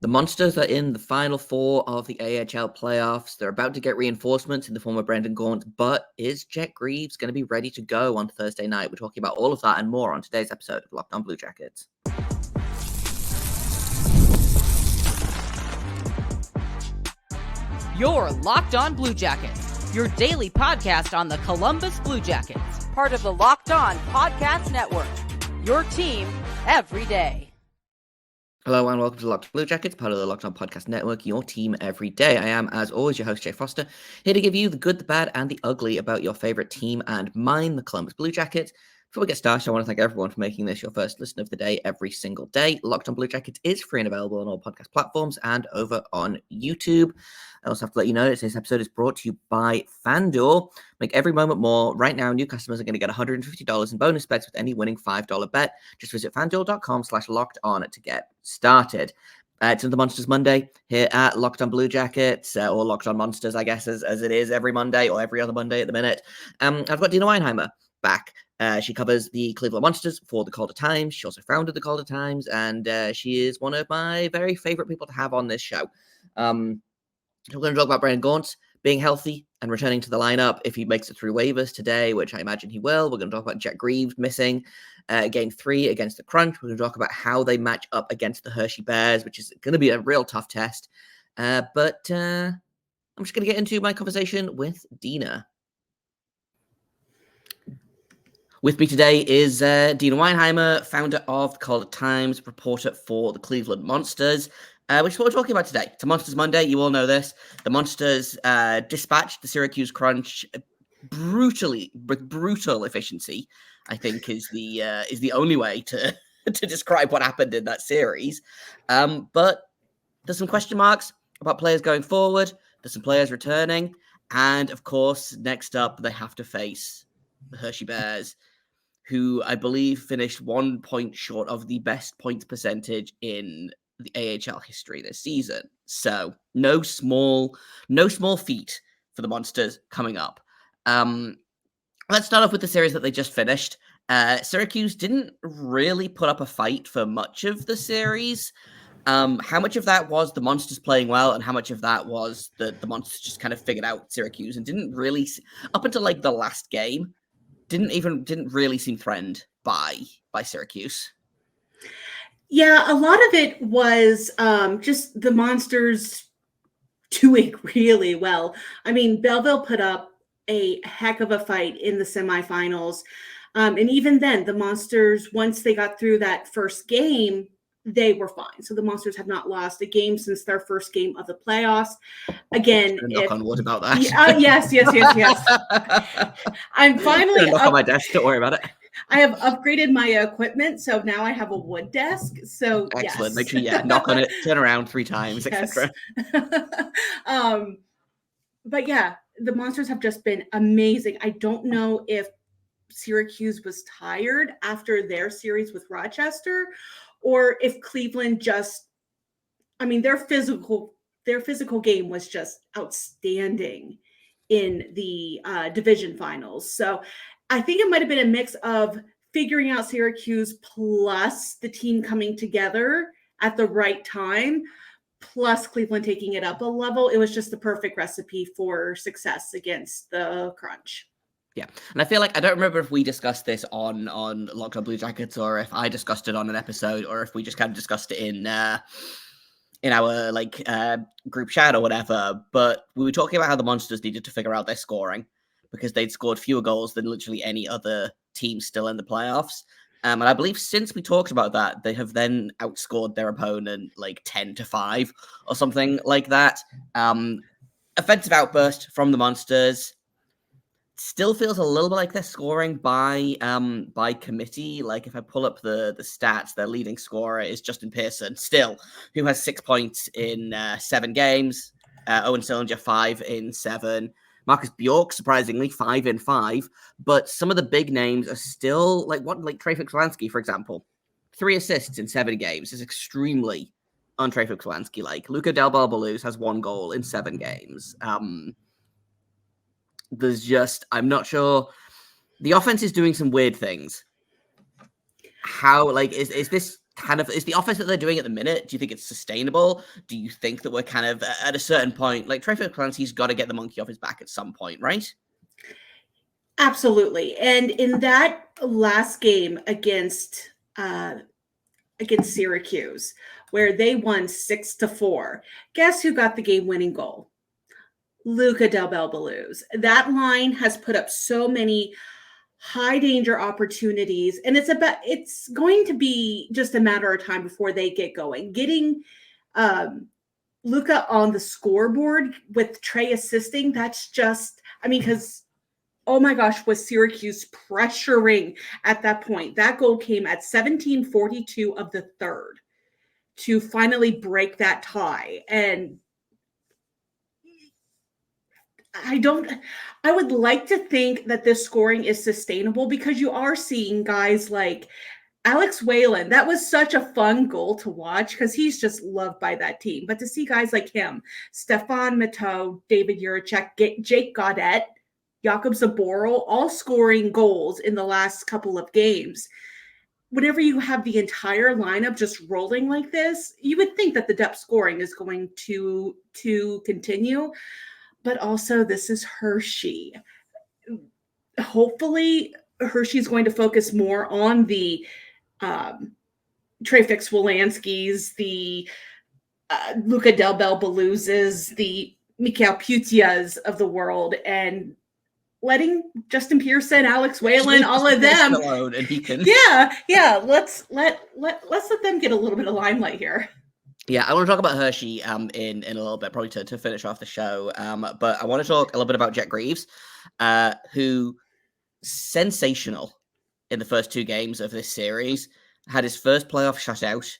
The Monsters are in the final four of the AHL playoffs. They're about to get reinforcements in the form of Brendan Gaunt, but is Jet Greaves going to be ready to go on Thursday night? We're talking about all of that and more on today's episode of Locked On Blue Jackets. You're Locked On Blue Jackets, your daily podcast on the Columbus Blue Jackets, part of the Locked On Podcast Network, your team every day. Hello and welcome to Locked On Blue Jackets, part of the Locked On Podcast Network, your team every day. I am, as always, your host, Jay Foster, here to give you the good, the bad, and the ugly about your favorite team and mine, the Columbus Blue Jackets. Before we get started, I want to thank everyone for making this your first listen of the day every single day. Locked On Blue Jackets is free and available on all podcast platforms and over on YouTube. I also have to let you know that this episode is brought to you by FanDuel. Make every moment more. Right now, new customers are going to get $150 in bonus bets with any winning $5 bet. Just visit FanDuel.com/lockedon to get started. It's another Monsters Monday here at Locked On Blue Jackets, or Locked On Monsters, I guess, as it is every Monday or every other Monday at the minute. I've got Deana Weinheimer back. She covers the Cleveland Monsters for the Calder Times. She also founded the Calder Times, and she is one of my very favorite people to have on this show. We're going to talk about Brendan Gaunt being healthy and returning to the lineup if he makes it through waivers today, which I imagine he will. We're going to talk about Jet Greaves missing game 3 against the Crunch. We're going to talk about how they match up against the Hershey Bears, which is going to be a real tough test. But I'm just going to get into my conversation with Deana. With me today is Deana Weinheimer, founder of the Calder Times, reporter for the Cleveland Monsters, which is what we're talking about today. It's a Monsters Monday. You all know this. The Monsters dispatched the Syracuse Crunch with brutal efficiency, I think is the only way to describe what happened in that series. But there's some question marks about players going forward. There's some players returning. And, of course, next up, they have to face the Hershey Bears, who I believe finished 1 point short of the best points percentage in the AHL history this season. So no small feat for the Monsters coming up. Let's start off with the series that they just finished. Syracuse didn't really put up a fight for much of the series. How much of that was the Monsters playing well, and how much of that was the Monsters just kind of figured out Syracuse and didn't really, up until like the last game, didn't really seem threatened by Syracuse? Yeah, a lot of it was just the Monsters doing really well. I mean, Belleville put up a heck of a fight in the semifinals. And even then, the Monsters, once they got through that first game, they were fine. So the Monsters have not lost a game since their first game of the playoffs. Again, knock on wood about that. Yes. I'm finally knock on my desk. Don't worry about it. I have upgraded my equipment, so now I have a wood desk. So excellent. Yes. Make sure, knock on it, turn around 3 times, etc. But yeah, the Monsters have just been amazing. I don't know if Syracuse was tired after their series with Rochester, or if Cleveland their physical game was just outstanding in the division finals. So I think it might have been a mix of figuring out Syracuse plus the team coming together at the right time, plus Cleveland taking it up a level. It was just the perfect recipe for success against the Crunch. Yeah, and I feel like I don't remember if we discussed this on Locked On Blue Jackets, or if I discussed it on an episode, or if we just kind of discussed it in our group chat or whatever. But we were talking about how the Monsters needed to figure out their scoring because they'd scored fewer goals than literally any other team still in the playoffs. And I believe since we talked about that, they have then outscored their opponent like 10-5 or something like that. Offensive outburst from the Monsters. Still feels a little bit like they're scoring by committee. Like if I pull up the stats, their leading scorer is Justin Pearson, still, who has 6 points in 7 games. Owen Sillinger, 5 in 7. Marcus Bjork, surprisingly, 5 in 5. But some of the big names are still like Trey Fuchsolansky, for example. 3 assists in 7 games is extremely un-Trey Fuchsolansky. Like Luca Del Balbaluz has 1 goal in 7 games. I'm not sure. The offense is doing some weird things. How, is this is the offense that they're doing at the minute, do you think it's sustainable? Do you think that we're kind of at a certain point, like Traina Clancy's got to get the monkey off his back at some point, right? Absolutely. And in that last game against Syracuse, where they won 6-4, guess who got the game-winning goal? Luca Del Belbaluz. That line has put up so many high danger opportunities, and it's going to be just a matter of time before they get going. Getting Luca on the scoreboard with Trey assisting, that's just, because oh my gosh, was Syracuse pressuring at that point. That goal came at 17:42 of the third to finally break that tie. And I would like to think that this scoring is sustainable, because you are seeing guys like Alex Whalen. That was such a fun goal to watch because he's just loved by that team. But to see guys like him, Stefan Matteau, David Juracek, Jake Gaudet, Jakub Zaboral, all scoring goals in the last couple of games. Whenever you have the entire lineup just rolling like this, you would think that the depth scoring is going to continue. But also, this is Hershey. Hopefully, Hershey's going to focus more on the Trey Fix-Wolanskis, the Luca Del Belbaluzes, the Mikhail Putias of the world, and letting Justin Pearson, Alex Whalen, all of them alone, and he can. Yeah. Let's let them get a little bit of limelight here. Yeah, I want to talk about Hershey in a little bit, probably to finish off the show. But I want to talk a little bit about Jet Greaves, who sensational in the first two games of this series. Had his first playoff shutout,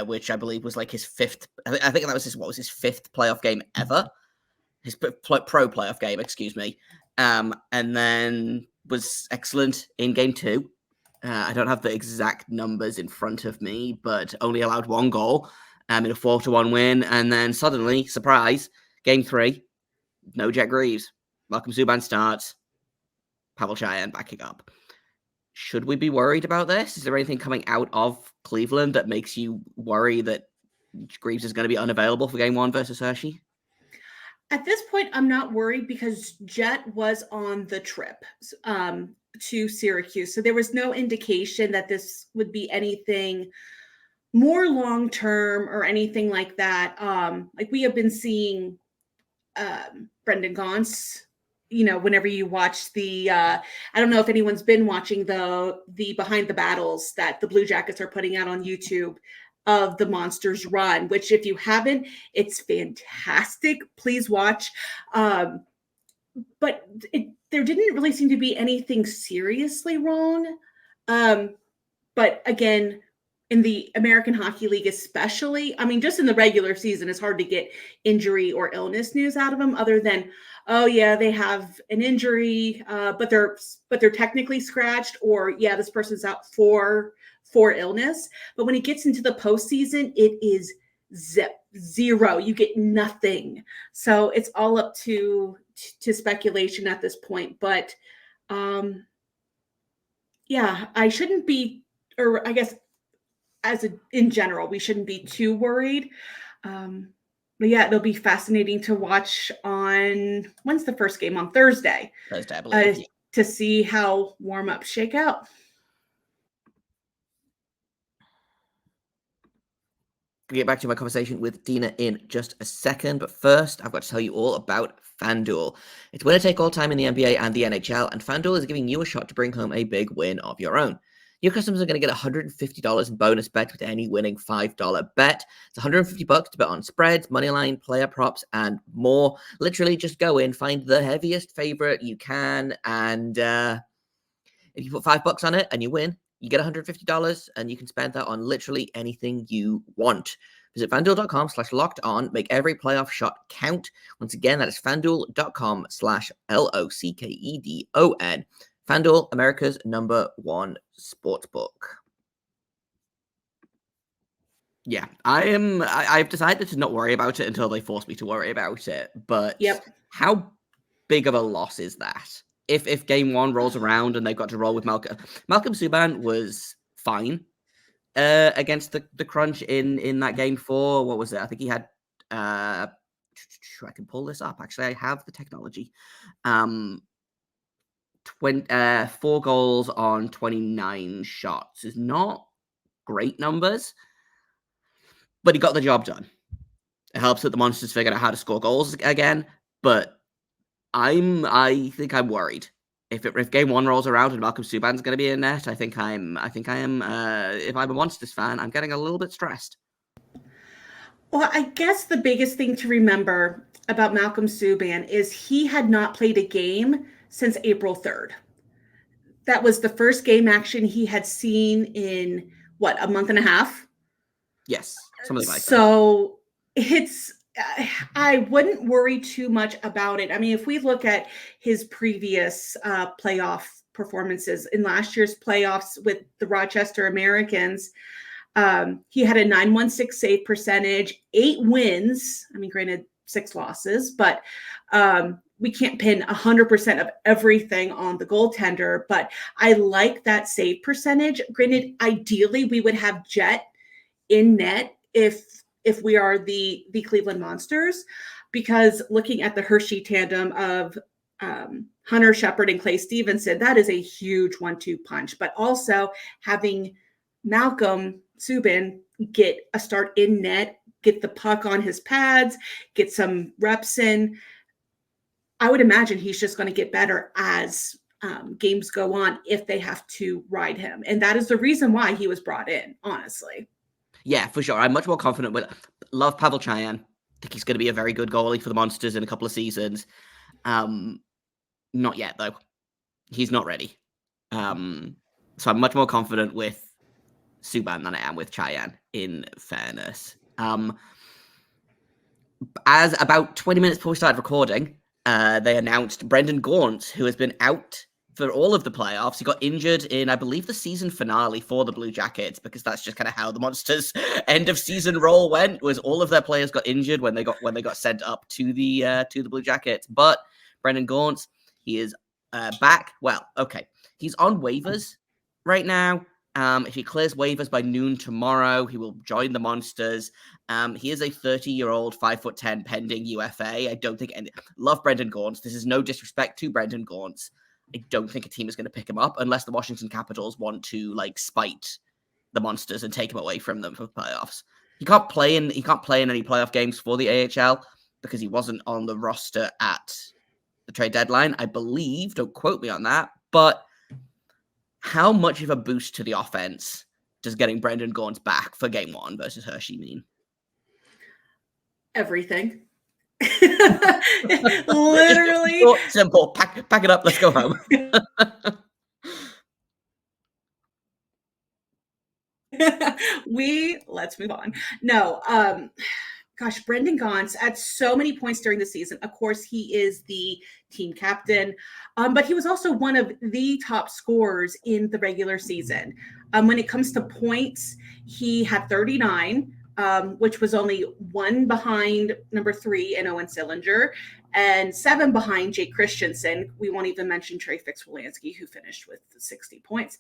which I believe was like his fifth. I think that was his fifth playoff game ever. His pro playoff game, excuse me. And then was excellent in game two. I don't have the exact numbers in front of me, but only allowed one goal in a 4-1 win. And then suddenly, surprise, game three, no Jet Greaves. Malcolm Subban starts. Pavel Cheyenne backing up. Should we be worried about this? Is there anything coming out of Cleveland that makes you worry that Greaves is going to be unavailable for game one versus Hershey? At this point, I'm not worried because Jet was on the trip to Syracuse. So there was no indication that this would be anything more long-term or anything like that. Like we have been seeing Brendan Gaunce, whenever you watch the, I don't know if anyone's been watching the Behind the Battles that the Blue Jackets are putting out on YouTube of the Monsters run, which if you haven't, it's fantastic. Please watch. But there didn't really seem to be anything seriously wrong. But again, in the American Hockey League especially, just in the regular season, it's hard to get injury or illness news out of them other than, oh yeah, they have an injury, but they're technically scratched, or yeah, this person's out for illness. But when it gets into the postseason, it is zero. You get nothing. So it's all up to speculation at this point. But yeah, I shouldn't be, or I guess in general, we shouldn't be too worried. But yeah, it'll be fascinating to watch when's the first game? On Thursday. Thursday, I believe. To see how warm-ups shake out. We'll get back to my conversation with Deana in just a second, but first, I've got to tell you all about FanDuel. It's winner-take-all time in the NBA and the NHL, and FanDuel is giving you a shot to bring home a big win of your own. New customers are going to get $150 in bonus bet with any winning $5 bet. It's $150 to bet on spreads, moneyline, player props, and more. Literally, just go in, find the heaviest favorite you can, and if you put $5 on it and you win, you get $150, and you can spend that on literally anything you want. Visit FanDuel.com/locked-on. Make every playoff shot count. Once again, that is FanDuel.com/LOCKEDON. FanDuel, America's #1 sportsbook. Yeah, I've decided to not worry about it until they force me to worry about it. But yep. How big of a loss is that? If game one rolls around and they've got to roll with Malcolm Subban was fine. against the Crunch in that game 4. What was it? I think he had. I can pull this up. Actually, I have the technology. 4 goals on 29 shots is not great numbers, but he got the job done. It helps that the Monsters figured out how to score goals again, but I think I'm worried. If game 1 rolls around and Malcolm Subban's going to be in net, I think I am. If I'm a Monsters fan, I'm getting a little bit stressed. Well, I guess the biggest thing to remember about Malcolm Subban is he had not played a game since April 3rd. That was the first game action he had seen in, a month and a half? Yes, something like that. So I wouldn't worry too much about it. I mean, if we look at his previous playoff performances in last year's playoffs with the Rochester Americans, he had a .916 save percentage, 8 wins. I mean, granted, 6 losses, but we can't pin 100% of everything on the goaltender. But I like that save percentage. Granted, ideally, we would have Jet in net if we are the Cleveland Monsters, because looking at the Hershey tandem of Hunter Shepard and Clay Stevenson, that is a huge 1-2 punch. But also having Malcolm Subban get a start in net, get the puck on his pads, get some reps in, I would imagine he's just going to get better as games go on if they have to ride him. And that is the reason why he was brought in, honestly. Yeah, for sure. I'm much more confident with love Pavel Chayan. I think he's going to be a very good goalie for the Monsters in a couple of seasons. Not yet, though. He's not ready. So I'm much more confident with Subban than I am with Chayan, in fairness. As about 20 minutes before we started recording, they announced Brendan Gaunce, who has been out for all of the playoffs. He got injured in, I believe, the season finale for the Blue Jackets, because that's just kind of how the Monsters' end of season role went. Was all of their players got injured when they got sent up to the Blue Jackets. But Brendan Gaunce, he is back. Well, okay, he's on waivers right now. If he clears waivers by noon tomorrow, he will join the Monsters. He is a 30-year-old, 5'10", pending UFA. I don't think love Brendan Gaunce. This is no disrespect to Brendan Gaunce. I don't think a team is going to pick him up unless the Washington Capitals want to spite the Monsters and take him away from them for playoffs. He can't play in any playoff games for the AHL because he wasn't on the roster at the trade deadline, I believe. Don't quote me on that. But how much of a boost to the offense does getting Brendan Gaunce back for game 1 versus Hershey mean? Everything. Literally. Short, simple. Pack it up. Let's go home. Let's move on. No, gosh, Brendan Gaunce at so many points during the season. Of course, he is the team captain, but he was also one of the top scorers in the regular season. When it comes to points, he had 39, which was only 1 behind number 3 in Owen Sillinger and 7 behind Jake Christensen. We won't even mention Trey Fix-Wolanski, who finished with 60 points.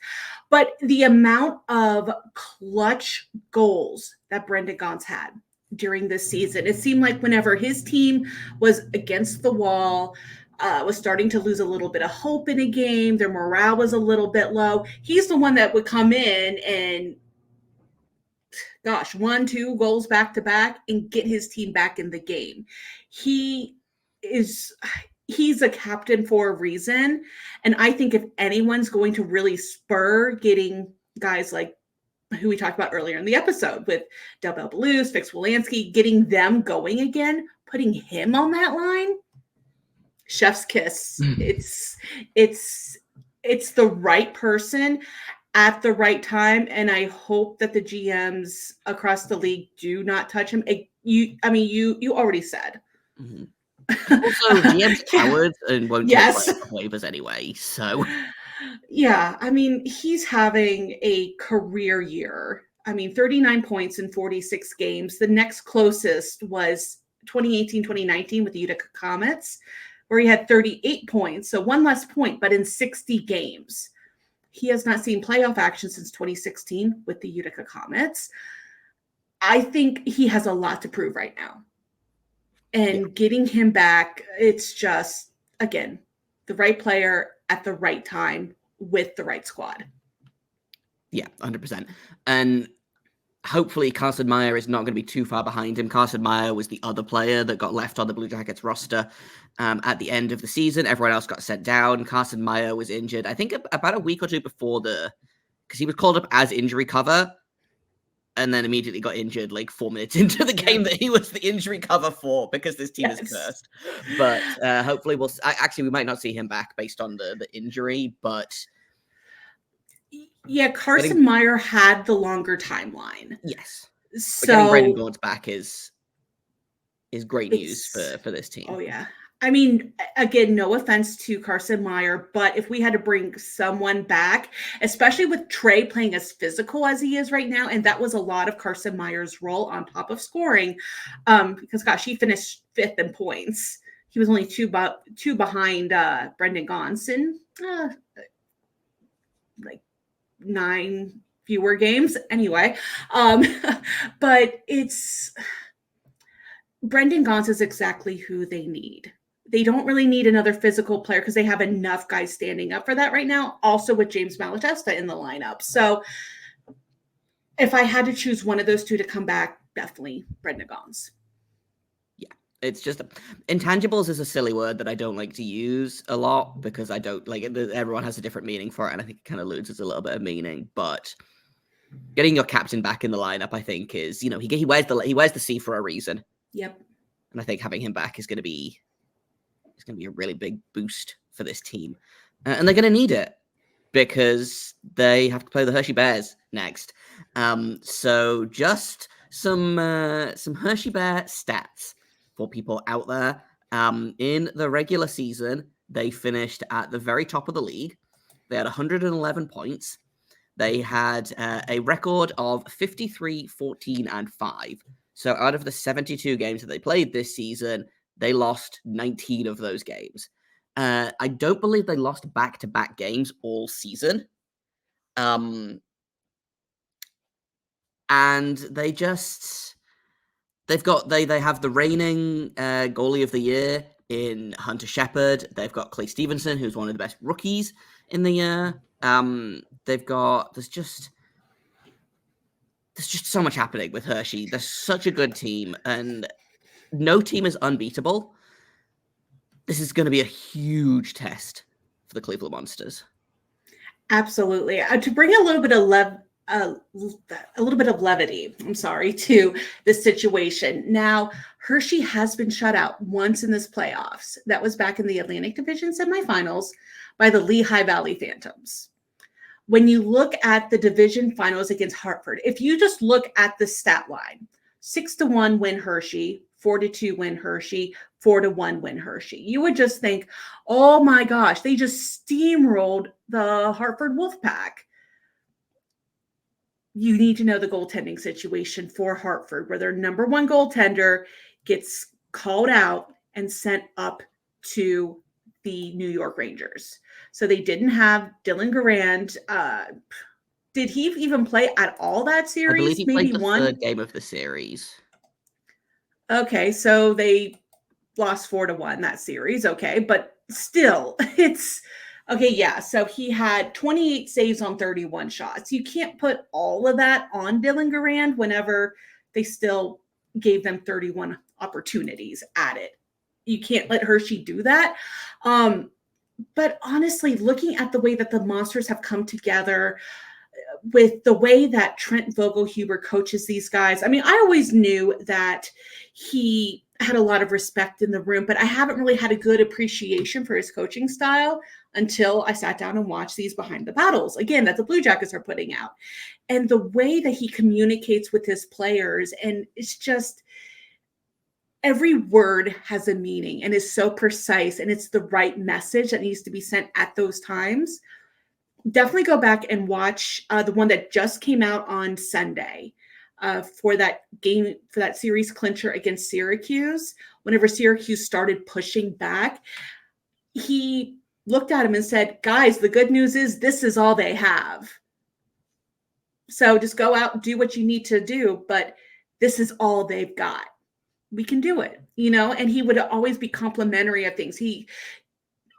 But the amount of clutch goals that Brendan Gaunce had during this season, it seemed like whenever his team was against the wall, was starting to lose a little bit of hope in a game, their morale was a little bit low, he's the one that would come in and 1-2 goals back to back and get his team back in the game. He's a captain for a reason. And I think if anyone's going to really spur getting guys like who we talked about earlier in the episode with Del Belbalus, Fix-Wolanski, getting them going again, putting him on that line, chef's kiss. It's the right person at the right time, and I hope that the GMs across the league do not touch him. You already said. Mm-hmm. Also, GMs cowards and won't take waivers anyway. So, yeah, I mean, he's having a career year. I mean, 39 points in 46 games. The next closest was 2018-2019 with the Utica Comets, where he had 38 points, so 1 less point, but in 60 games. He has not seen playoff action since 2016 with the Utica Comets. I think he has a lot to prove right now. And getting him back, it's just, again, the right player at the right time with the right squad. Yeah, 100%. And hopefully Carson Meyer is not going to be too far behind him. Carson Meyer was the other player that got left on the Blue Jackets roster at the end of the season. Everyone else got sent down. Carson Meyer was injured, I think, about a week or two before because he was called up as injury cover and then immediately got injured like 4 minutes into the game that he was the injury cover for, because this team is cursed. But hopefully we might not see him back based on the injury, but... Yeah, Carson Meyer had the longer timeline. Yes. So getting Brandon Gaunce back is great news for this team. Oh, yeah. I mean, again, no offense to Carson Meyer, but if we had to bring someone back, especially with Trey playing as physical as he is right now, and that was a lot of Carson Meyer's role on top of scoring, because, gosh, he finished 5th in points. He was only two behind Brendan Gaunce in like 9 fewer games. Anyway, but it's Brendan Gaunce is exactly who they need. They don't really need another physical player because they have enough guys standing up for that right now, also with James Malatesta in the lineup. So if I had to choose one of those two to come back, definitely Brendan Gaunce. Yeah, it's just intangibles is a silly word that I don't like to use a lot because I don't like it. Everyone has a different meaning for it, and I think it kind of loses a little bit of meaning. But getting your captain back in the lineup, I think, is, he wears the C for a reason. Yep. And I think having him back is going to be a really big boost for this team, and they're going to need it because they have to play the Hershey Bears next. So just some Hershey Bear stats for people out there. In the regular season, they finished at the very top of the league. They had 111 points. They had a record of 53, 14, and 5. So out of the 72 games that they played this season, they lost 19 of those games. I don't believe they lost back-to-back games all season. And they have the reigning goalie of the year in Hunter Shepard. They've got Clay Stevenson, who's one of the best rookies in the year. There's just so much happening with Hershey. They're such a good team, and no team is unbeatable. This is going to be a huge test for the Cleveland Monsters. Absolutely. To bring a little bit of levity, to this situation. Now, Hershey has been shut out once in this playoffs. That was back in the Atlantic Division semifinals by the Lehigh Valley Phantoms. When you look at the division finals against Hartford, if you just look at the stat line, 6-1 win Hershey, 4-2 win Hershey, 4-1 win Hershey, you would just think, oh my gosh, they just steamrolled the Hartford Wolfpack. You need to know the goaltending situation for Hartford, where their number one goaltender gets called out and sent up to the New York Rangers. So they didn't have Dylan Garand. Did he even play at all that series? I believe he played the third game of the series. Okay, so they lost 4-1 that series. Okay, but still, it's okay. Yeah, so he had 28 saves on 31 shots. You can't put all of that on Dylan Garand whenever they still gave them 31 opportunities at it. You can't let Hershey do that. But honestly, looking at the way that the Monsters have come together, with the way that Trent Vogelhuber coaches these guys, I mean, I always knew that he had a lot of respect in the room, but I haven't really had a good appreciation for his coaching style until I sat down and watched these Behind the Battles, again, that the Blue Jackets are putting out. And the way that he communicates with his players, and it's just, every word has a meaning and is so precise, and it's the right message that needs to be sent at those times. Definitely go back and watch the one that just came out on Sunday for that game, for that series clincher against Syracuse. Whenever Syracuse started pushing back, he looked at him and said, guys, the good news is this is all they have. So just go out and do what you need to do, but this is all they've got. We can do it, and he would always be complimentary of things.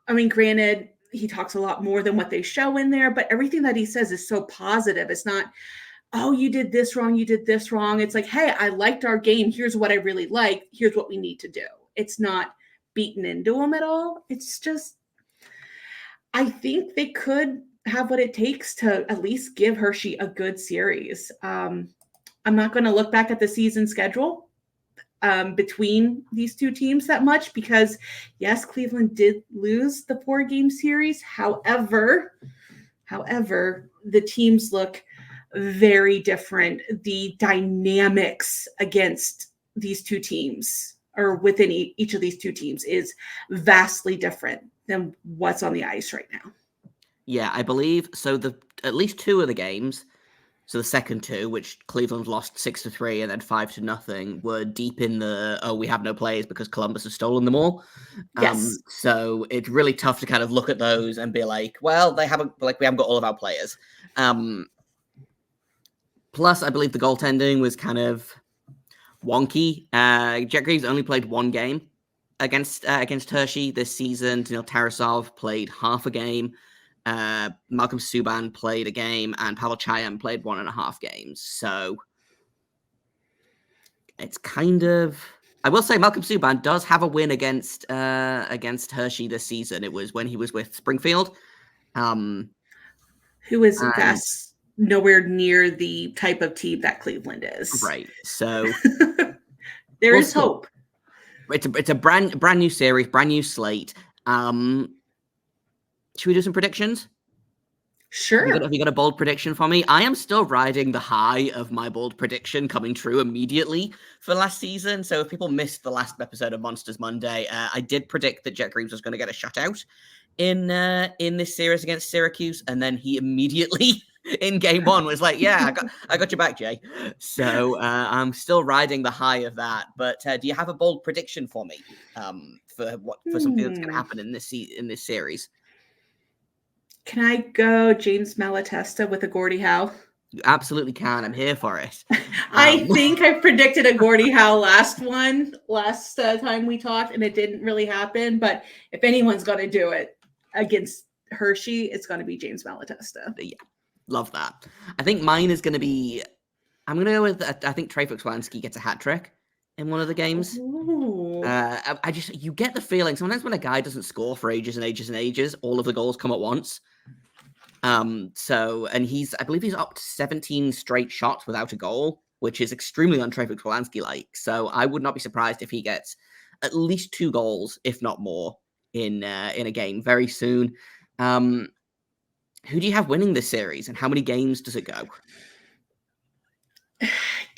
Granted, he talks a lot more than what they show in there, but everything that he says is so positive. It's not, oh, you did this wrong. You did this wrong. It's like, hey, I liked our game. Here's what I really like. Here's what we need to do. It's not beaten into him at all. It's just, I think they could have what it takes to at least give Hershey a good series. I'm not going to look back at the season schedule between these two teams that much because, yes, Cleveland did lose the 4-game series. However, the teams look very different. The dynamics against these two teams or within each of these two teams is vastly different than what's on the ice right now. Yeah, I believe so. At least 2 of the games, so the second 2, which Cleveland lost 6-3 and then 5-0, were deep in the we have no players because Columbus has stolen them all. Yes. So it's really tough to kind of look at those and be like, well, we haven't got all of our players. Plus, I believe the goaltending was kind of wonky. Jet Greaves only played 1 game against Hershey this season. Tarasov played half a game. Malcolm Subban played a game, and Pavel Chayan played 1.5 games. So it's kind of. I will say Malcolm Subban does have a win against Hershey this season. It was when he was with Springfield, who is vast, nowhere near the type of team that Cleveland is. Right. So there is hope. It's a brand new series, brand new slate. Should we do some predictions? Sure. Have you got a bold prediction for me? I am still riding the high of my bold prediction coming true immediately for last season. So if people missed the last episode of Monsters Monday, I did predict that Jet Greaves was going to get a shutout in this series against Syracuse, and then he immediately in game 1 was like, "Yeah, I got your back, Jay." So I'm still riding the high of that. But do you have a bold prediction for me for something that's going to happen in this series? Can I go James Malatesta with a Gordie Howe? You absolutely can. I'm here for it. I think I predicted a Gordie Howe last time we talked, and it didn't really happen. But if anyone's going to do it against Hershey, it's going to be James Malatesta. Yeah, love that. I think mine is going to be. I'm going to go with. I think Trey Fuchswanski gets a hat trick in one of the games. You get the feeling sometimes when a guy doesn't score for ages and ages and ages, all of the goals come at once. And I believe he's up to 17 straight shots without a goal, which is extremely un-Trey Fuchswanski-like. So I would not be surprised if he gets at least 2 goals, if not more, in a game very soon. Who do you have winning this series, and how many games does it go?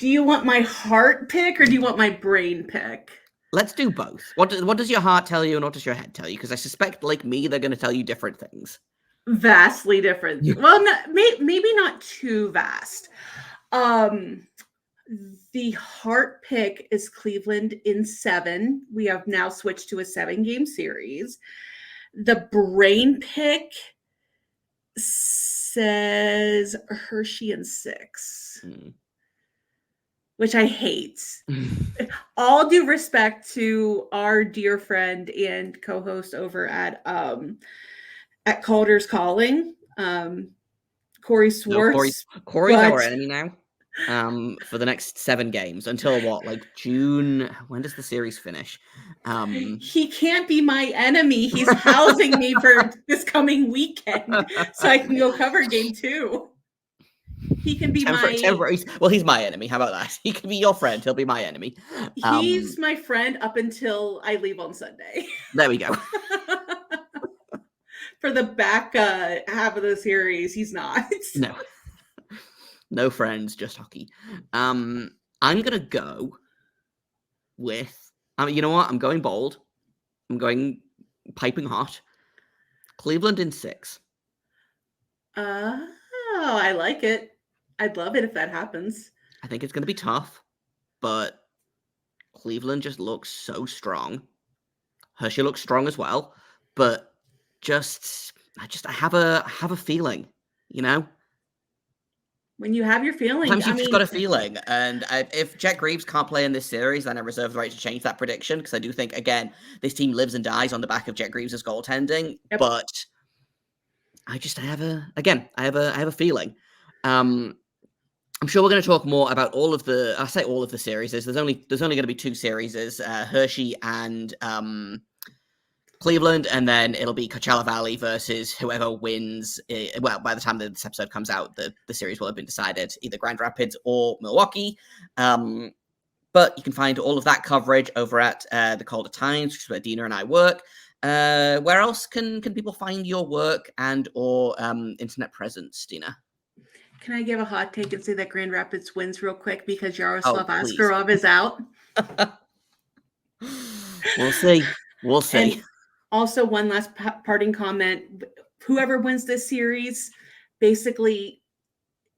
Do you want my heart pick, or do you want my brain pick? Let's do both. What does your heart tell you, and what does your head tell you? Because I suspect, like me, they're going to tell you different things. Vastly different. Well, maybe not too vast. The heart pick is Cleveland in 7. We have now switched to a 7-game series. The brain pick says Hershey in 6. Which I hate. All due respect to our dear friend and co-host over at Calder's Calling, Corey Swartz. Corey's our enemy now. For the next 7 games until June. When does the series finish? He can't be my enemy. He's housing me for this coming weekend so I can go cover game 2. He can be he's my enemy. How about that? He can be your friend. He'll be my enemy. He's my friend up until I leave on Sunday. There we go. For the back half of the series, he's not. No friends, just hockey. I'm gonna go with. You know what? I'm going bold. I'm going piping hot. Cleveland in 6. Oh, I like it. I'd love it if that happens. I think it's going to be tough, but Cleveland just looks so strong. Hershey looks strong as well, but I have a feeling, you know. When you have your feeling, Sometimes you've just got a feeling, and if Jet Greaves can't play in this series, then I reserve the right to change that prediction, because I do think, again, this team lives and dies on the back of Jet Greaves' goaltending. Yep. But I have a feeling. I'm sure we're going to talk more about all of the series. There's only going to be 2 series, Hershey and Cleveland, and then it'll be Coachella Valley versus whoever wins. Well, by the time this episode comes out, the series will have been decided, either Grand Rapids or Milwaukee. But you can find all of that coverage over at the Calder Times, which is where Deana and I work. Where else can people find your work and or internet presence, Deana? Can I give a hot take and say that Grand Rapids wins real quick because Yaroslav please. Askarov is out? We'll see. We'll see. And also, one last parting comment. Whoever wins this series, basically,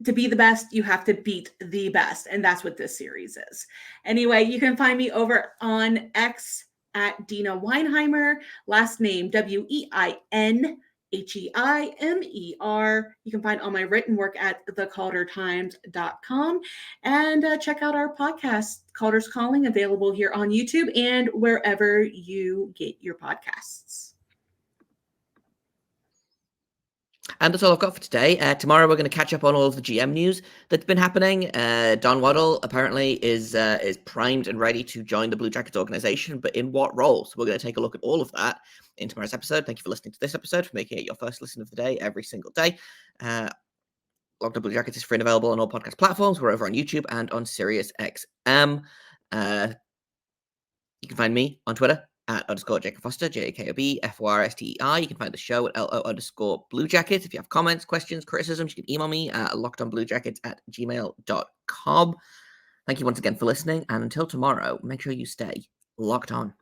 to be the best, you have to beat the best. And that's what this series is. Anyway, you can find me over on X at Deana Weinheimer, last name Weinheimer. You can find all my written work at thecaldertimes.com, and check out our podcast, Calder's Calling, available here on YouTube and wherever you get your podcasts. And that's all I've got for today. Tomorrow we're going to catch up on all of the GM news that's been happening. Don Waddle apparently is primed and ready to join the Blue Jackets organization, but in what role? So we're going to take a look at all of that in tomorrow's episode. Thank you for listening to this episode, for making it your first listen of the day every single day. Locked On Blue Jackets is free and available on all podcast platforms. We're over on YouTube and on Sirius XM. You can find me on Twitter at _Jacob Foster, JAKOBFORSTER. You can find the show at LO_Blue Jackets. If you have comments, questions, criticisms, you can email me at lockedonbluejackets@gmail.com. Thank you once again for listening, and until tomorrow, make sure you stay locked on.